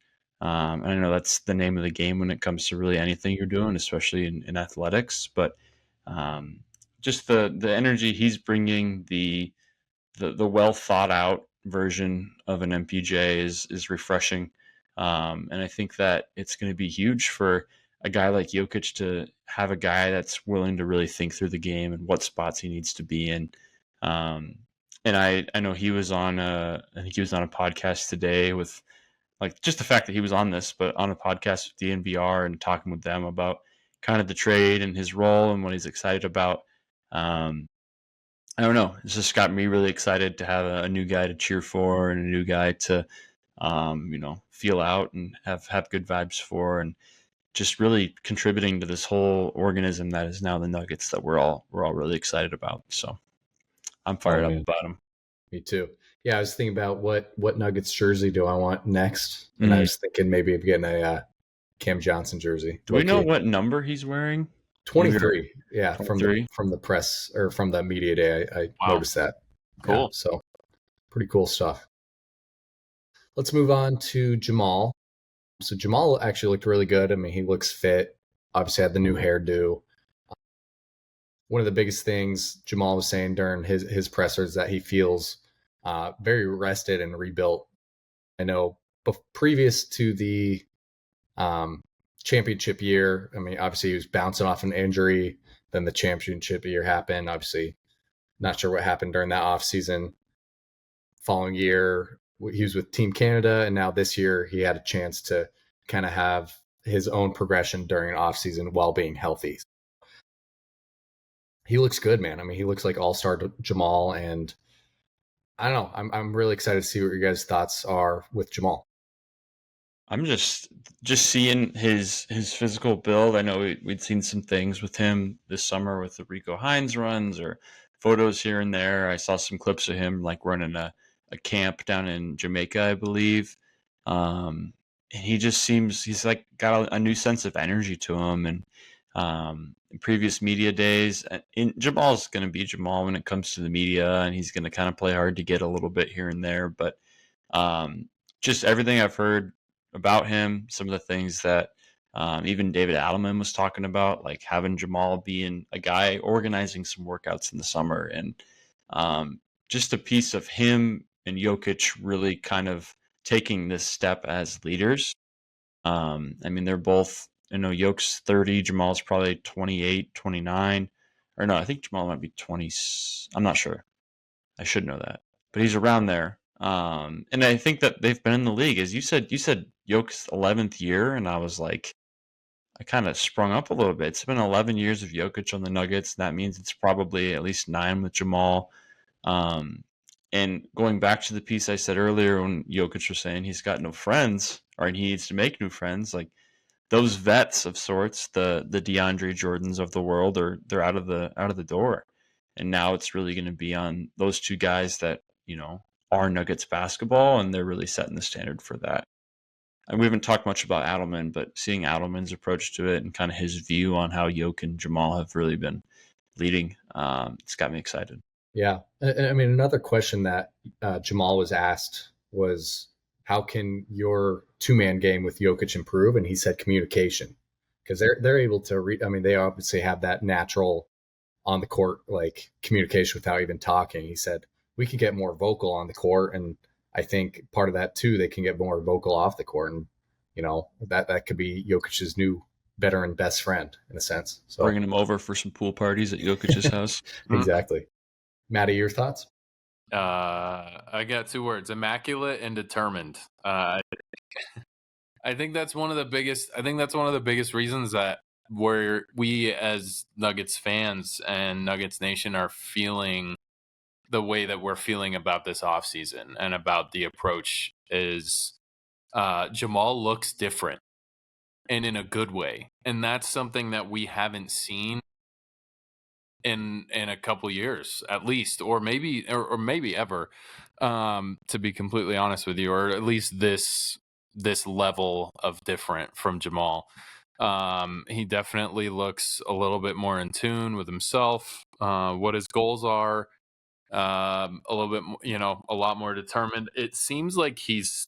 I know that's the name of the game when it comes to really anything you're doing, especially in athletics. But just the energy he's bringing, the well thought out version of an MPJ is refreshing, and I think that it's going to be huge for a guy like Jokic to have a guy that's willing to really think through the game and what spots he needs to be in. And I know he was on I think he was on a podcast today with, like, just the fact that he was on this, but on a podcast with DNVR and talking with them about kind of the trade and his role and what he's excited about. I don't know. It's just got me really excited to have a new guy to cheer for and a new guy to, feel out and have good vibes for, and just really contributing to this whole organism that is now the Nuggets that we're all really excited about. So I'm fired up about him. Me too. Yeah, I was thinking about what Nuggets jersey do I want next, and I was thinking maybe of getting a Cam Johnson jersey. Do we know what number he's wearing? 23. Yeah, 23? from the press, or from the media day, I noticed that. Cool. Yeah, so pretty cool stuff. Let's move on to Jamal. So Jamal actually looked really good. I mean, he looks fit. Obviously had the new hairdo. One of the biggest things Jamal was saying during his presser is that he feels very rested and rebuilt. I know previous to the championship year, I mean, obviously he was bouncing off an injury. Then the championship year happened. Obviously, not sure what happened during that off season. Following year, he was with Team Canada, and now this year he had a chance to kind of have his own progression during an off season while being healthy. He looks good, man. I mean, he looks like all-star Jamal, and I don't know. I'm really excited to see what your guys' thoughts are with Jamal. I'm just seeing his physical build. I know we'd seen some things with him this summer with the Rico Hines runs or photos here and there. I saw some clips of him like running a camp down in Jamaica, I believe. And he just seems he's like got a new sense of energy to him. And in previous media days, Jamal's going to be Jamal when it comes to the media, and he's going to kind of play hard to get a little bit here and there, but um, just everything I've heard about him, some of the things that even David Adelman was talking about, like having Jamal being a guy organizing some workouts in the summer, and just a piece of him and Jokic really kind of taking this step as leaders. I mean, they're both, Jokic's 30, Jamal's probably 28, 29. Or no, I think Jamal might be 20. I'm not sure. I should know that, but he's around there. And I think that they've been in the league, as you said Jokic's 11th year, and I was like, I kind of sprung up a little bit. It's been 11 years of Jokic on the Nuggets, and that means it's probably at least 9 with Jamal. Um, and going back to the piece I said earlier when Jokic was saying he's got no friends, or he needs to make new friends, like those vets of sorts, the DeAndre Jordans of the world, they're out of the door, and now it's really going to be on those two guys that are Nuggets basketball, and they're really setting the standard for that. And we haven't talked much about Adelman, but seeing Adelman's approach to it and kind of his view on how Yoke and Jamal have really been leading, it's got me excited. Yeah. I mean, another question that Jamal was asked was, how can your two-man game with Jokic improve? And he said communication, because they're able to read. I mean, they obviously have that natural on the court like communication without even talking. He said we can get more vocal on the court, and I think part of that too, they can get more vocal off the court, and that could be Jokic's new better and best friend in a sense. So Bringing him over for some pool parties at Jokic's house. exactly. Maddie, your thoughts? I got 2 words: immaculate and determined. I think that's one of the biggest. I think that's one of the biggest reasons that we as Nuggets fans and Nuggets Nation are feeling the way that we're feeling about this offseason and about the approach is Jamal looks different and in a good way, and that's something that we haven't seen in a couple years at least, or maybe ever, to be completely honest with you, or at least this level of different from Jamal. He definitely looks a little bit more in tune with himself, what his goals are, a little bit a lot more determined. It seems like he's,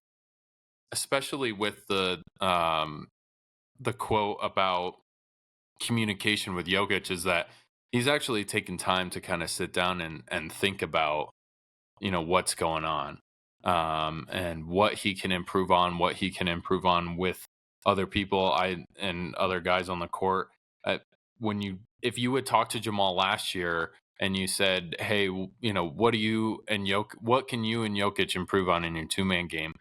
especially with the quote about communication with Jokic, is that he's actually taken time to kind of sit down and think about, what's going on, and what he can improve on, with other people, and other guys on the court. If you would talk to Jamal last year and you said, hey, what can you and Jokic improve on in your 2-man game?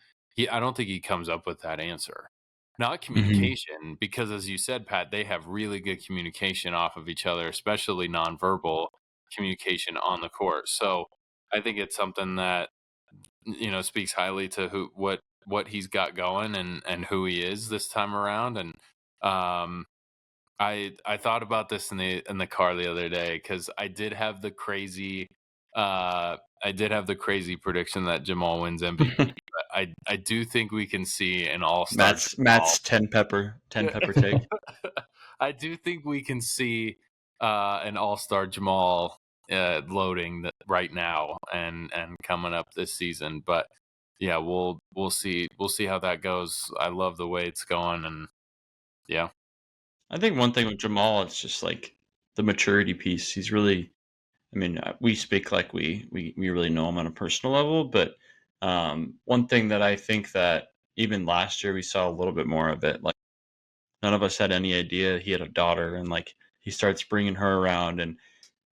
I don't think he comes up with that answer. Not communication, because as you said, Pat, they have really good communication off of each other, especially nonverbal communication on the court. So I think it's something that speaks highly to what he's got going, and who he is this time around. And I thought about this in the car the other day, because I did have the crazy prediction that Jamal wins MVP. But I do think we can see an all-star Matt's 10 pepper take. I do think we can see an all-star Jamal loading right now and coming up this season. But yeah, we'll see how that goes. I love the way it's going, and yeah. I think one thing with Jamal, it's just like the maturity piece. He's really, I mean, we speak like we really know him on a personal level, but one thing that I think that even last year we saw a little bit more of it. Like none of us had any idea he had a daughter, and like he starts bringing her around, and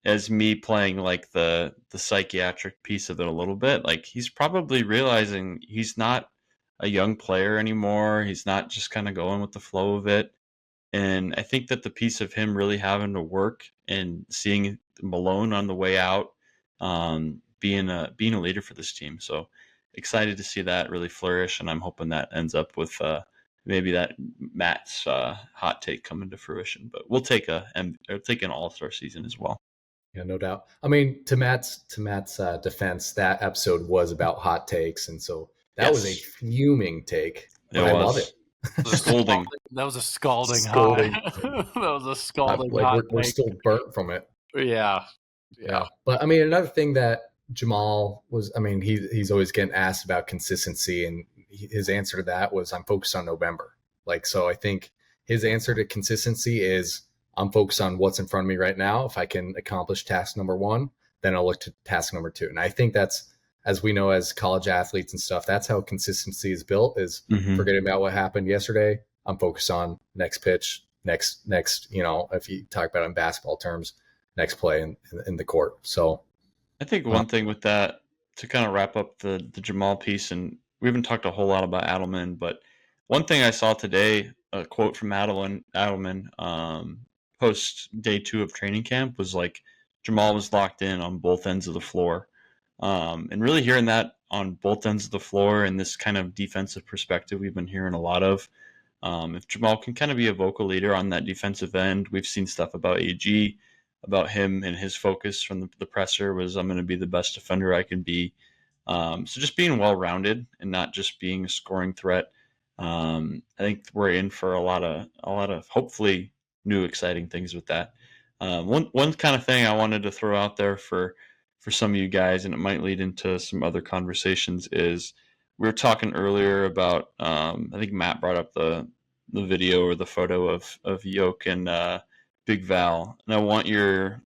as me playing like the psychiatric piece of it a little bit, like he's probably realizing he's not a young player anymore. He's not just kind of going with the flow of it. And I think that the piece of him really having to work and seeing Malone on the way out, being a leader for this team. So excited to see that really flourish, and I'm hoping that ends up with maybe that Matt's hot take coming to fruition. But we'll take an All-Star season as well. Yeah, no doubt. I mean, to Matt's defense, that episode was about hot takes, and so that was a fuming take. But I love it. Scolding. That was a scalding Scolding. hot. That was a scalding Like hot. we're still burnt from it. Yeah. But I mean, another thing that Jamal was, I mean, he's always getting asked about consistency, and his answer to that was, "I'm focused on November." Like, so I think his answer to consistency is, I'm focused on what's in front of me right now. If I can accomplish task number 1, then I'll look to task number 2. And I think that's, as we know, as college athletes and stuff, that's how consistency is built, is forgetting about what happened yesterday. I'm focused on next pitch, next, if you talk about it in basketball terms, next play in the court. So I think one thing with that, to kind of wrap up the Jamal piece, and we haven't talked a whole lot about Adelman, but one thing I saw today, a quote from Adelman, post day 2 of training camp, was like Jamal was locked in on both ends of the floor. And really hearing that on both ends of the floor and this kind of defensive perspective we've been hearing a lot of. If Jamal can kind of be a vocal leader on that defensive end, we've seen stuff about AG, about him and his focus from the presser was, I'm going to be the best defender I can be. So just being well-rounded and not just being a scoring threat. I think we're in for a lot of hopefully new exciting things with that. One kind of thing I wanted to throw out there for some of you guys, and it might lead into some other conversations, is we were talking earlier about I think Matt brought up the video or the photo of Yoke and Big Val, and I want your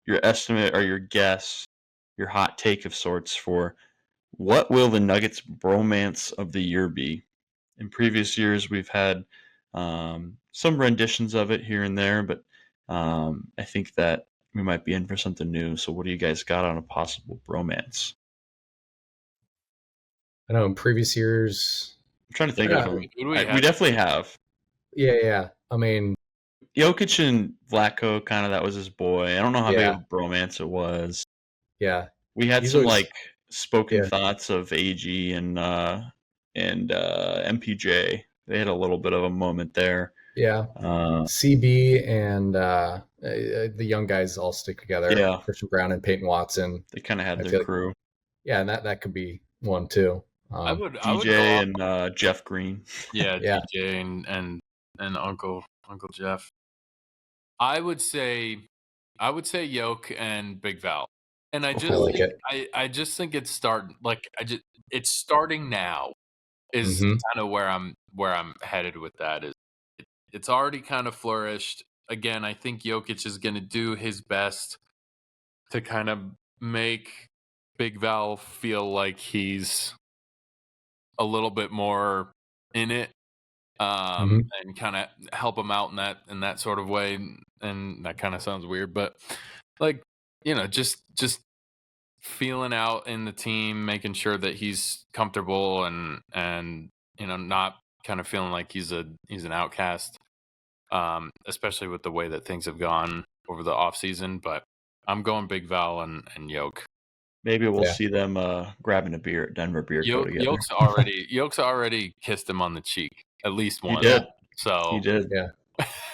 estimate or your guess, your hot take of sorts for what will the Nuggets bromance of the year be. In previous years, we've had some renditions of it here and there, but I think that we might be in for something new. So what do you guys got on a possible bromance? I know in previous years, I'm trying to think of them. We definitely have. Yeah. I mean, Jokic and Vlatko, kind of, that was his boy. I don't know how big of a bromance it was. Yeah. We had some spoken thoughts of AG and MPJ. They had a little bit of a moment there. Yeah. CB and the young guys all stick together. Yeah. Christian Brown and Peyton Watson. They kind of had their crew. Yeah, and that could be one too. DJ and Jeff Green. Yeah, DJ and Uncle Jeff. I would say Yoke and Big Val. And I just think it's starting. It's starting now. Is kind of where I'm headed with that. Is it's already kind of flourished. Again, I think Jokic is going to do his best to kind of make Big Val feel like he's a little bit more in it, and kind of help him out in that sort of way. And that kind of sounds weird, but just feeling out in the team, making sure that he's comfortable and not kind of feeling like he's an outcast, especially with the way that things have gone over the off season. But I'm going Big Val and Yoke. Maybe we'll see them grabbing a beer at Denver Beer Co. together. Yoke's already kissed him on the cheek at least once. He did. So he did. Yeah.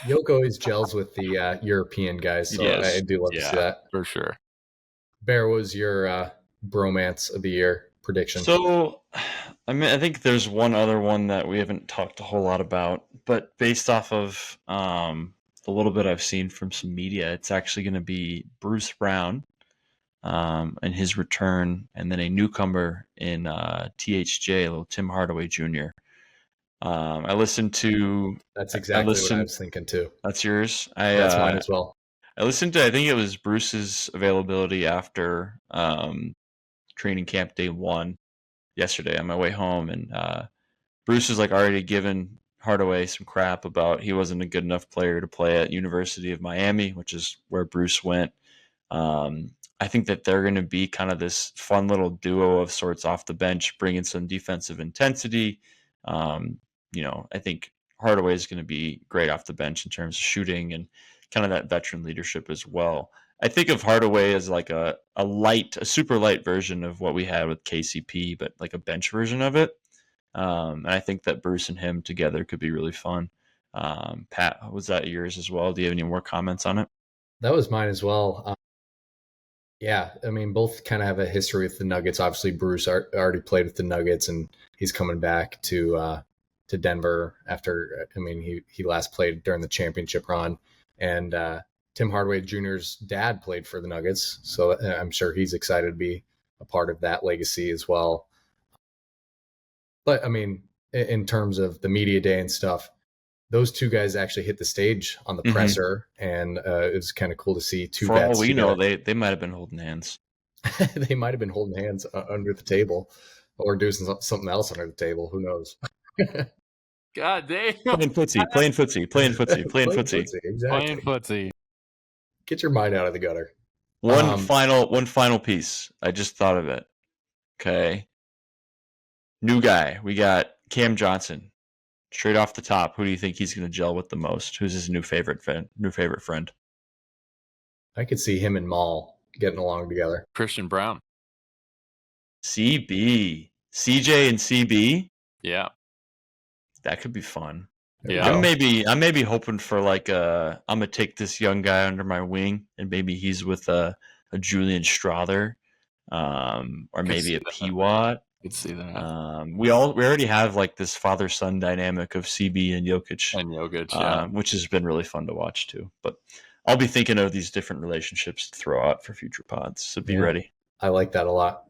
Yoke always gels with the European guys, so I do love to see that for sure. Bear, was your bromance of the year prediction? So, I mean, I think there's one other one that we haven't talked a whole lot about, but based off of a little bit I've seen from some media, it's actually going to be Bruce Brown and his return, and then a newcomer in THJ, little Tim Hardaway Jr. I listened to. That's exactly what I was thinking too. That's yours. That's mine as well. I listened to, I think it was Bruce's availability after training camp day 1 yesterday on my way home, and Bruce was already given Hardaway some crap about he wasn't a good enough player to play at University of Miami, which is where Bruce went. I think that they're going to be kind of this fun little duo of sorts off the bench, bringing some defensive intensity. I think Hardaway is going to be great off the bench in terms of shooting and kind of that veteran leadership as well. I think of Hardaway as like a super light version of what we had with KCP, but like a bench version of it. And I think that Bruce and him together could be really fun. Pat, was that yours as well? Do you have any more comments on it? That was mine as well. Yeah, I mean, both kind of have a history with the Nuggets. Obviously, Bruce already played with the Nuggets, and he's coming back to Denver after. I mean, he last played during the championship run, and Tim Hardaway Jr.'s dad played for the Nuggets, so I'm sure he's excited to be a part of that legacy as well. But I mean, in terms of the media day and stuff, those two guys actually hit the stage on the presser, and it was kind of cool to see two For vets all we together. know, they might have been holding hands. They might have been holding hands under the table or doing something else under the table. Who knows? God damn. Playing footsie. Playing footsie, exactly. Playing footsie. Get your mind out of the gutter. One final piece. I just thought of it. Okay. New guy. We got Cam Johnson. Straight off the top, who do you think he's going to gel with the most? Who's his new favorite friend? I could see him and Maul getting along together. Christian Brown. CB. CJ and CB? Yeah. That could be fun. Yeah. I'm maybe hoping for like I'm gonna take this young guy under my wing, and maybe he's with a Julian Strother, or maybe a P-Watt. Could see that. We already have like this father-son dynamic of CB and Jokic, yeah. which has been really fun to watch too. But I'll be thinking of these different relationships to throw out for future pods, so be ready. I like that a lot.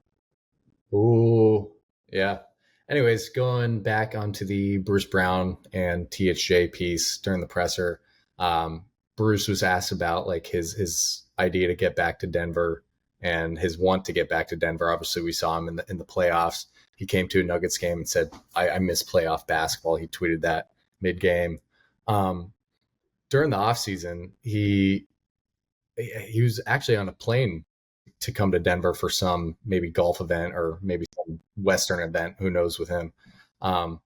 Ooh, yeah. Anyways, going back onto the Bruce Brown and THJ piece during the presser, Bruce was asked about like his idea to get back to Denver and his want to get back to Denver. Obviously, we saw him in the playoffs. He came to a Nuggets game and said, I miss playoff basketball. He tweeted that mid-game. During the offseason, he was actually on a plane to come to Denver for some maybe golf event or maybe some Western event. Who knows with him? But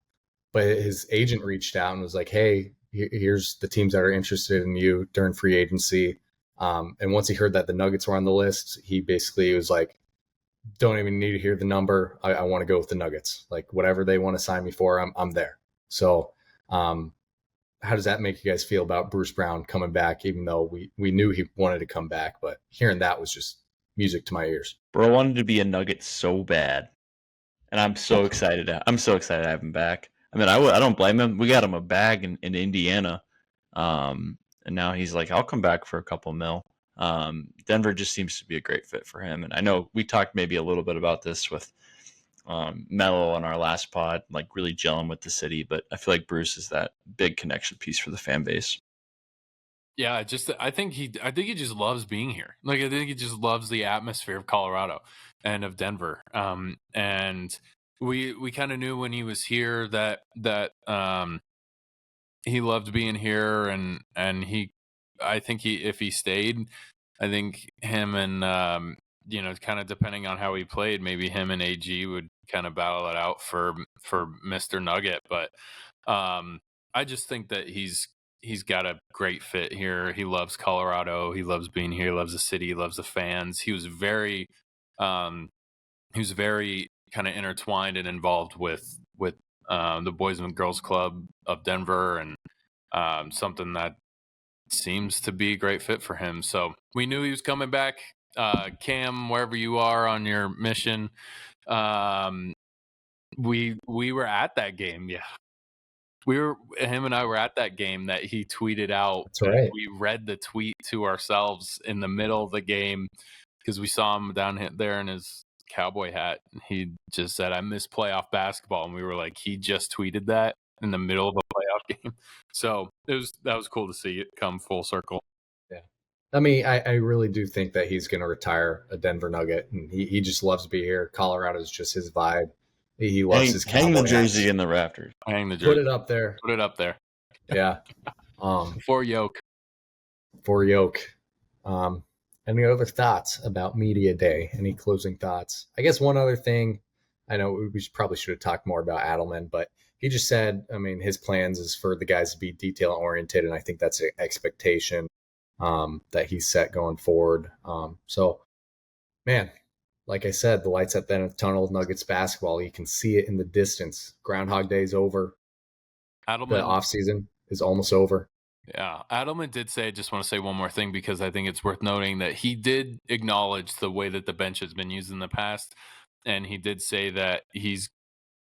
his agent reached out and was like, hey, here's the teams that are interested in you during free agency. And once he heard that the Nuggets were on the list, he basically was like, don't even need to hear the number. I want to go with the Nuggets. Like whatever they want to sign me for, I'm there. So how does that make you guys feel about Bruce Brown coming back, even though we knew he wanted to come back, but hearing that was just music to my ears. Bro wanted to be a Nugget so bad, and I'm so excited. I'm so excited to have him back. I mean, I don't blame him. We got him a bag in Indiana, and now he's like, I'll come back for a couple mil. Denver just seems to be a great fit for him, and I know we talked maybe a little bit about this with Mello on our last pod, like really gelling with the city, but I feel like Bruce is that big connection piece for the fan base. Yeah, I think he just loves being here. Like I think he just loves the atmosphere of Colorado and of Denver. And we kind of knew when he was here that he loved being here, and I think if he stayed, I think him and kind of depending on how he played, maybe him and AG would kind of battle it out for Mr. Nugget. But I just think that he's got a great fit here. He loves Colorado. He loves being here. He loves the city. He loves the fans. He was very kind of intertwined and involved with the Boys and Girls Club of Denver, and something that seems to be a great fit for him. So we knew he was coming back. Cam, wherever you are on your mission, we were at that game. Yeah. Him and I were at that game that he tweeted out. That's right. We read the tweet to ourselves in the middle of the game because we saw him down there in his cowboy hat. He just said, I miss playoff basketball. And we were like, he just tweeted that in the middle of a playoff game. So that was cool to see it come full circle. Yeah. I mean, I really do think that he's going to retire a Denver Nugget, and he just loves to be here. Colorado is just his vibe. He loves his hang the jersey hats. in the rafters. Hang the jersey. Put it up there. Put it up there. Yeah. For Yoke. For Yoke. Any other thoughts about Media Day? Any closing thoughts? I guess one other thing, I know we probably should have talked more about Adelman, but he just said, I mean, his plans is for the guys to be detail oriented, and I think that's an expectation. that he's set going forward. So, man, like I said, the lights at the end of the tunnel, Nuggets basketball, you can see it in the distance. Groundhog Day is over. Adelman, The offseason is almost over. Yeah, Adelman did say, I just want to say one more thing because I think it's worth noting that he did acknowledge the way that the bench has been used in the past. And he did say that he's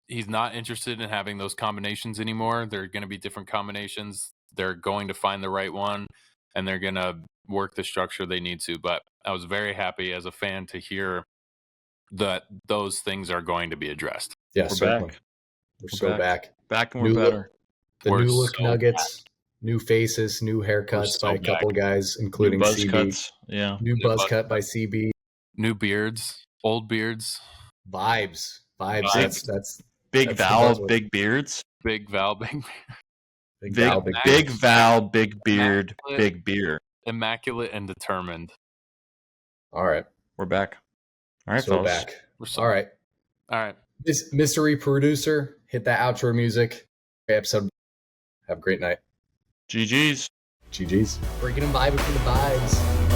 not interested in having those combinations anymore. There are going to be different combinations. They're going to find the right one, and they're going to work the structure they need to. But I was very happy as a fan to hear that those things are going to be addressed. Yeah, We're certainly. back. We're so back. Back and we're New better. The We're new look so Nuggets, new faces, new haircuts so by a couple guys, including New buzz CB. cuts. Yeah. New buzz cut by CB. New beards, old beards. Vibes. Vibes. That's Big that's the Val, buzzword. big beards. Big Val, big Val, big Big beard. Val, big beard, Immaculate. big beer. immaculate and determined. All right. We're back. All right, So fellas. back. We're so, All right. All right. This mystery producer, hit that outro music. Great episode. Have a great night. GG's. GG's. Breaking and vibing for the vibes.